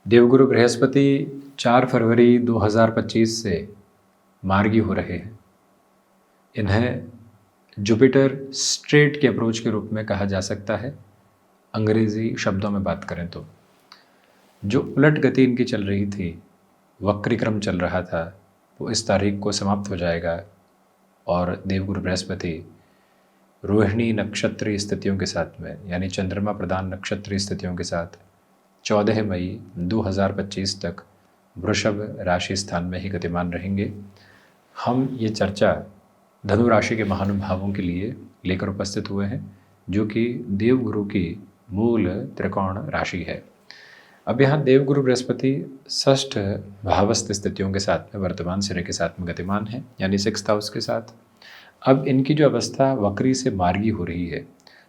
देवगुरु बृहस्पति 4 फरवरी 2025 से मार्गी हो रहे हैं। इन्हें जुपिटर स्ट्रेट के अप्रोच के रूप में कहा जा सकता है। अंग्रेजी शब्दों में बात करें तो जो उलट गति इनकी चल रही थी, वक्रीक्रम चल रहा था, वो इस तारीख को समाप्त हो जाएगा और देवगुरु बृहस्पति रोहिणी नक्षत्रीय स्थितियों के साथ में यानी चंद्रमा प्रधान नक्षत्रीय स्थितियों के साथ 14 मई 2025 तक वृषभ राशि स्थान में ही गतिमान रहेंगे। हम ये चर्चा धनु राशि के महानुभावों के लिए लेकर उपस्थित हुए हैं, जो कि देवगुरु की मूल त्रिकोण राशि है। अब यहाँ देवगुरु बृहस्पति षष्ठ भावस्थ स्थितियों के साथ में वर्तमान सिरे के साथ में गतिमान है, यानी 6th हाउस के साथ। अब इनकी जो अवस्था वक्री से मार्गी हो रही है,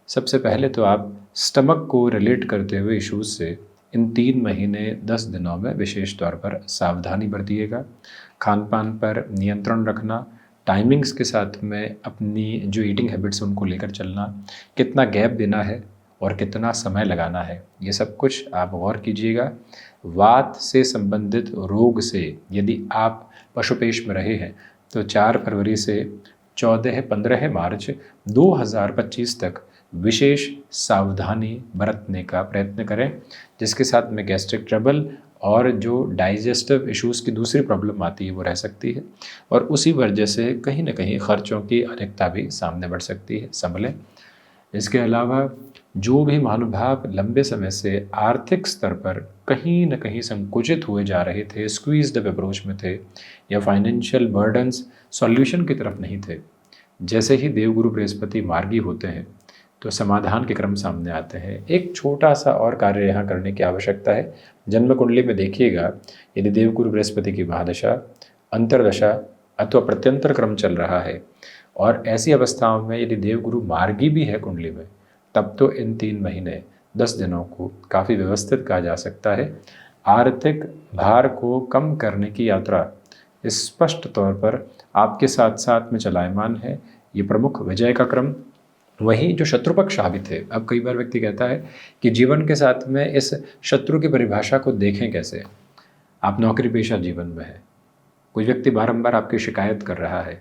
सबसे पहले तो आप स्टमक को रिलेट करते हुए इश्यूज से इन 3 महीने 10 दिनों में विशेष तौर पर सावधानी बरतिएगा। खान पान पर नियंत्रण रखना, टाइमिंग्स के साथ में अपनी जो ईटिंग हैबिट्स उनको लेकर चलना, कितना गैप देना है और कितना समय लगाना है, ये सब कुछ आप गौर कीजिएगा। वात से संबंधित रोग से यदि आप पशुपेश में रहे हैं तो 4 फरवरी से 15 मार्च 2025 तक विशेष सावधानी बरतने का प्रयत्न करें, जिसके साथ में गैस्ट्रिक ट्रबल और जो डाइजेस्टिव इश्यूज़ की दूसरी प्रॉब्लम आती है वो रह सकती है, और उसी वजह से कहीं ना कहीं खर्चों की अधिकता भी सामने बढ़ सकती है, संभलें। इसके अलावा जो भी महानुभाव लंबे समय से आर्थिक स्तर पर कहीं न कहीं संकुचित हुए जा रहे थे, स्क्वीज्ड अप अप्रोच में थे या फाइनेंशियल बर्डन्स सॉल्यूशन की तरफ नहीं थे, जैसे ही देवगुरु बृहस्पति मार्गी होते हैं तो समाधान के क्रम सामने आते हैं। एक छोटा सा और कार्य यहाँ करने की आवश्यकता है। जन्म कुंडली में देखिएगा, यदि देवगुरु बृहस्पति की महादशा, अंतरदशा अथवा प्रत्यंतर क्रम चल रहा है और ऐसी अवस्थाओं में यदि देवगुरु मार्गी भी है कुंडली में, तब तो इन 3 महीने 10 दिनों को काफ़ी व्यवस्थित कहा जा सकता है। आर्थिक भार को कम करने की यात्रा स्पष्ट तौर पर आपके साथ साथ में चलायमान है। ये प्रमुख विजय का क्रम। वहीं जो शत्रु पक्ष हावित है, अब कई बार व्यक्ति कहता है कि जीवन के साथ में इस शत्रु की परिभाषा को देखें कैसे। आप नौकरी पेशा जीवन में है, कोई व्यक्ति बारंबार आपकी शिकायत कर रहा है,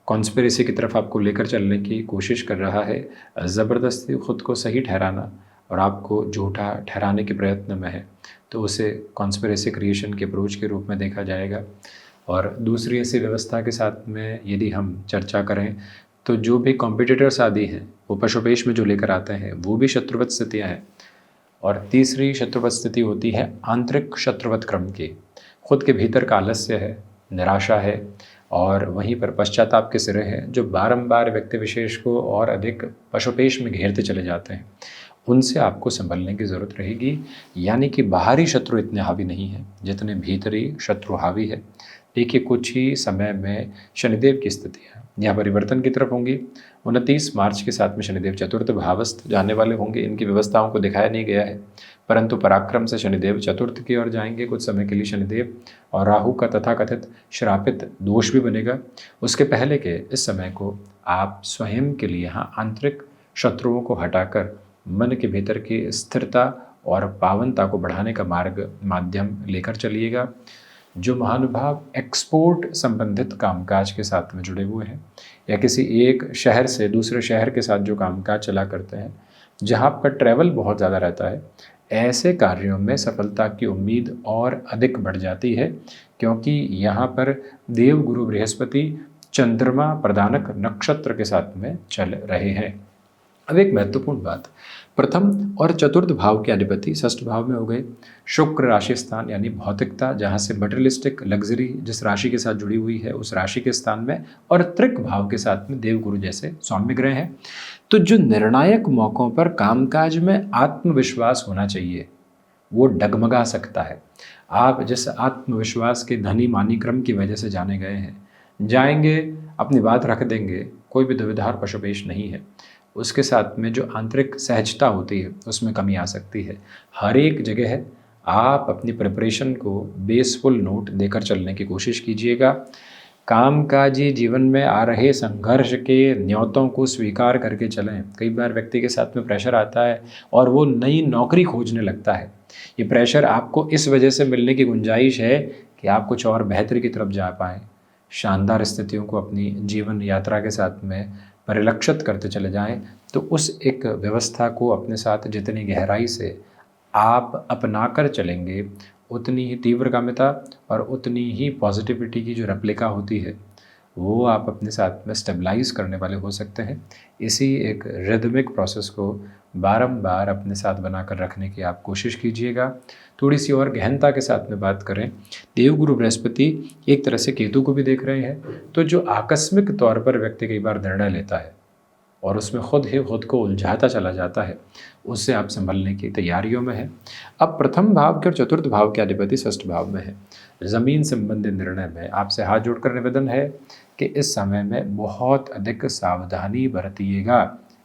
कॉन्स्पिरेसी की तरफ आपको लेकर चलने की कोशिश कर रहा है, ज़बरदस्ती खुद को सही ठहराना और आपको झूठा ठहराने के प्रयत्न में है, तो उसे कॉन्स्पिरेसी क्रिएशन के अप्रोच के रूप में देखा जाएगा। और दूसरी ऐसी व्यवस्था के साथ में यदि हम चर्चा करें तो जो भी कॉम्पिटिटर्स आदि हैं वो पशुपेश में जो लेकर आते हैं वो भी शत्रुवत स्थितियाँ हैं। और तीसरी शत्रुवत स्थिति होती है आंतरिक शत्रुवत क्रम की। खुद के भीतर का आलस्य है, निराशा है और वहीं पर पश्चाताप के सिरे हैं, जो बारंबार व्यक्ति विशेष को और अधिक पशुपेश में घेरते चले जाते हैं। उनसे आपको संभलने की ज़रूरत रहेगी। यानी कि बाहरी शत्रु इतने हावी नहीं हैं जितने भीतरी शत्रु हावी है। देखिए, कुछ ही समय में शनिदेव की स्थितियाँ यहाँ परिवर्तन की तरफ होंगी। 29 मार्च के साथ में शनिदेव चतुर्थ भावस्थ जाने वाले होंगे। इनकी व्यवस्थाओं को दिखाया नहीं गया है, परंतु पराक्रम से शनिदेव चतुर्थ की ओर जाएंगे कुछ समय के लिए शनिदेव, और राहु का तथाकथित श्रापित दोष भी बनेगा। उसके पहले के इस समय को आप स्वयं के लिए यहाँ आंतरिक शत्रुओं को हटाकर मन के भीतर की स्थिरता और पावनता को बढ़ाने का मार्ग माध्यम लेकर चलिएगा। जो महानुभाव एक्सपोर्ट संबंधित कामकाज के साथ में जुड़े हुए हैं या किसी एक शहर से दूसरे शहर के साथ जो कामकाज चला करते हैं, जहां आपका ट्रैवल बहुत ज़्यादा रहता है, ऐसे कार्यों में सफलता की उम्मीद और अधिक बढ़ जाती है, क्योंकि यहाँ पर देवगुरु बृहस्पति चंद्रमा प्रधानक नक्षत्र के साथ में चल रहे हैं। अब एक महत्वपूर्ण बात, प्रथम और चतुर्थ भाव के अधिपति 6th भाव में हो गए। शुक्र राशि स्थान यानी भौतिकता, जहाँ से मटेरियलिस्टिक लग्जरी जिस राशि के साथ जुड़ी हुई है उस राशि के स्थान में, और त्रिक भाव के साथ में देवगुरु जैसे सौम्य ग्रह हैं। तो जो निर्णायक मौक़ों पर कामकाज में आत्मविश्वास होना चाहिए वो डगमगा सकता है। आप जिस आत्मविश्वास के धनी मानी क्रम की वजह से जाने गए हैं, जाएंगे, अपनी बात रख देंगे, कोई भी दुविधा और पशुपेश नहीं है। उसके साथ में जो आंतरिक सहजता होती है उसमें कमी आ सकती है। हर एक जगह आप अपनी प्रिपरेशन को बेसफुल नोट देकर चलने की कोशिश कीजिएगा। कामकाजी जीवन में आ रहे संघर्ष के न्योतों को स्वीकार करके चलें। कई बार व्यक्ति के साथ में प्रेशर आता है और वो नई नौकरी खोजने लगता है, ये प्रेशर आपको इस वजह से मिलने की गुंजाइश है कि आप कुछ और बेहतर की तरफ जा पाएँ, शानदार स्थितियों को अपनी जीवन यात्रा के साथ में परिलक्षित करते चले जाएं। तो उस एक व्यवस्था को अपने साथ जितनी गहराई से आप अपना कर चलेंगे, उतनी ही तीव्रगामिता और उतनी ही पॉजिटिविटी की जो रेप्लिका होती है वो आप अपने साथ में स्टेबलाइज करने वाले हो सकते हैं। इसी एक रिदमिक प्रोसेस को बारंबार अपने साथ बनाकर रखने की आप कोशिश कीजिएगा। थोड़ी सी और गहनता के साथ में बात करें, देवगुरु बृहस्पति एक तरह से केतु को भी देख रहे हैं, तो जो आकस्मिक तौर पर व्यक्ति कई बार निर्णय लेता है और उसमें खुद ही खुद को उलझाता चला जाता है, उससे आप संभलने की तैयारियों में हैं। अब प्रथम भाव के और चतुर्थ भाव के अधिपति षष्ठ भाव में है। ज़मीन संबंधित निर्णय में आपसे हाथ जोड़कर निवेदन है कि इस समय में बहुत अधिक सावधानी बरतिएगा।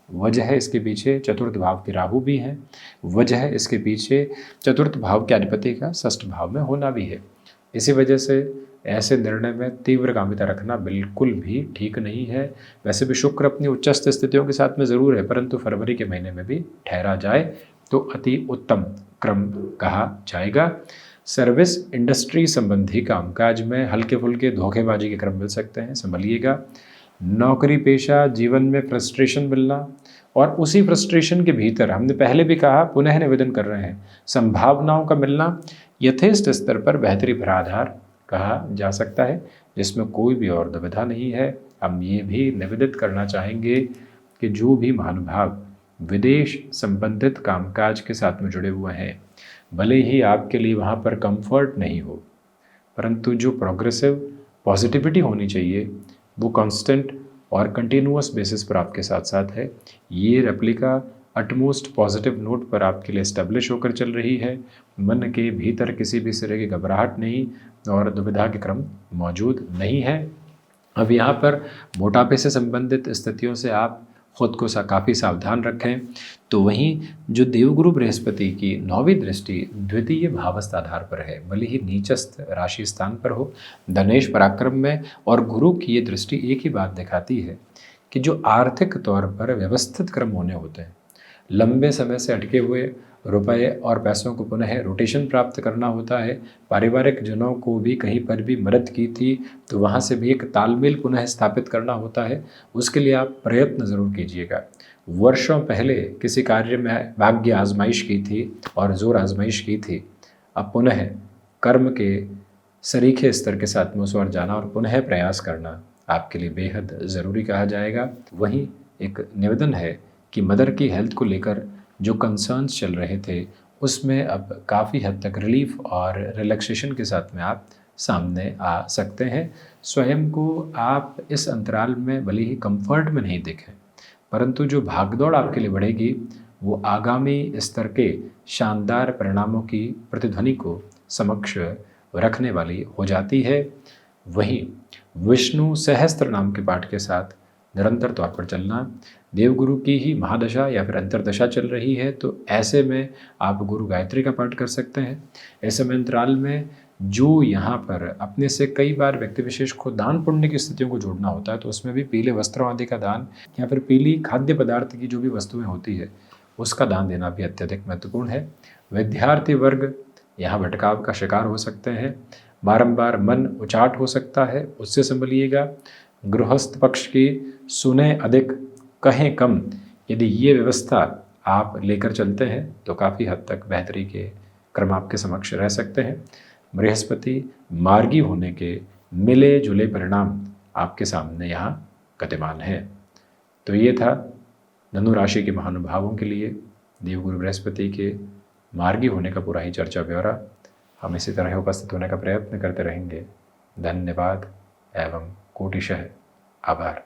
वजह है इसके पीछे चतुर्थ भाव के राहु भी हैं, वजह है इसके पीछे चतुर्थ भाव के अधिपति का षष्ठ भाव में होना भी है। इसी वजह से ऐसे निर्णय में तीव्रगामिता रखना बिल्कुल भी ठीक नहीं है। वैसे भी शुक्र अपनी उच्चस्थ स्थितियों के साथ में ज़रूर है, परंतु फरवरी के महीने में भी ठहरा जाए तो अति उत्तम क्रम कहा जाएगा। सर्विस इंडस्ट्री संबंधी कामकाज में हल्के फुल्के धोखेबाजी के क्रम मिल सकते हैं, संभलिएगा। नौकरी पेशा जीवन में फ्रस्ट्रेशन मिलना और उसी फ्रस्ट्रेशन के भीतर हमने पहले भी कहा, पुनः निवेदन कर रहे हैं, संभावनाओं का मिलना यथेष्ट स्तर पर बेहतरी भरा आधार कहा जा सकता है, जिसमें कोई भी और दुविधा नहीं है। हम ये भी निवेदित करना चाहेंगे कि जो भी महानुभाव विदेश संबंधित कामकाज के साथ में जुड़े हुए हैं, भले ही आपके लिए वहाँ पर कंफर्ट नहीं हो, परंतु जो प्रोग्रेसिव पॉजिटिविटी होनी चाहिए वो कांस्टेंट और कंटिन्यूअस बेसिस पर आपके साथ साथ है। ये रेप्लिका अटमोस्ट पॉजिटिव नोट पर आपके लिए इस्टेब्लिश होकर चल रही है। मन के भीतर किसी भी तरह की घबराहट नहीं और दुविधा के क्रम मौजूद नहीं है। अब यहाँ पर मोटापे से संबंधित स्थितियों से आप खुद को काफ़ी सावधान रखें। तो वहीं जो देवगुरु बृहस्पति की 9वीं दृष्टि द्वितीय भावस्थ आधार पर है, भले ही नीचस्थ राशि स्थान पर हो, धनेश पराक्रम में, और गुरु की ये दृष्टि एक ही बात दिखाती है कि जो आर्थिक तौर पर व्यवस्थित क्रम होने होते हैं, लंबे समय से अटके हुए रुपए और पैसों को पुनः रोटेशन प्राप्त करना होता है। पारिवारिक जनों को भी कहीं पर भी मदद की थी तो वहाँ से भी एक तालमेल पुनः स्थापित करना होता है। उसके लिए आप प्रयत्न ज़रूर कीजिएगा। वर्षों पहले किसी कार्य में भाग्य आजमाइश की थी और जोर आजमाइश की थी, अब पुनः कर्म के सरीखे स्तर के साथ में उस ओर जाना और पुनः प्रयास करना आपके लिए बेहद ज़रूरी कहा जाएगा। वहीं एक निवेदन है कि मदर की हेल्थ को लेकर जो कंसर्न्स चल रहे थे उसमें अब काफ़ी हद तक रिलीफ और रिलैक्सेशन के साथ में आप सामने आ सकते हैं। स्वयं को आप इस अंतराल में भले ही कंफर्ट में नहीं देखें, परंतु जो भागदौड़ आपके लिए बढ़ेगी वो आगामी स्तर के शानदार परिणामों की प्रतिध्वनि को समक्ष रखने वाली हो जाती है। वहीं विष्णु सहस्त्र नाम के पाठ के साथ निरंतर तौर पर चलना, देवगुरु की ही महादशा या फिर अंतरदशा चल रही है तो ऐसे में आप गुरु गायत्री का पाठ कर सकते हैं। ऐसे में अंतराल में जो यहाँ पर अपने से कई बार व्यक्ति विशेष को दान पुण्य की स्थितियों को जोड़ना होता है, तो उसमें भी पीले वस्त्रों आदि का दान या फिर पीली खाद्य पदार्थ की जो भी वस्तुएं होती है उसका दान देना भी अत्यधिक महत्वपूर्ण है। विद्यार्थी वर्ग यहाँ भटकाव का शिकार हो सकते हैं, बारंबार मन उचाट हो सकता है, उससे संभलिएगा। गृहस्थ पक्ष की सुने अधिक कहें कम, यदि ये व्यवस्था आप लेकर चलते हैं तो काफ़ी हद तक बेहतरी के क्रम आपके समक्ष रह सकते हैं। बृहस्पति मार्गी होने के मिले जुले परिणाम आपके सामने यहाँ गतिमान है। तो ये था धनु राशि के महानुभावों के लिए देवगुरु बृहस्पति के मार्गी होने का पूरा ही चर्चा ब्यौरा। हम इसी तरह उपस्थित होने का प्रयत्न करते रहेंगे। धन्यवाद एवं कोटिशः आभार।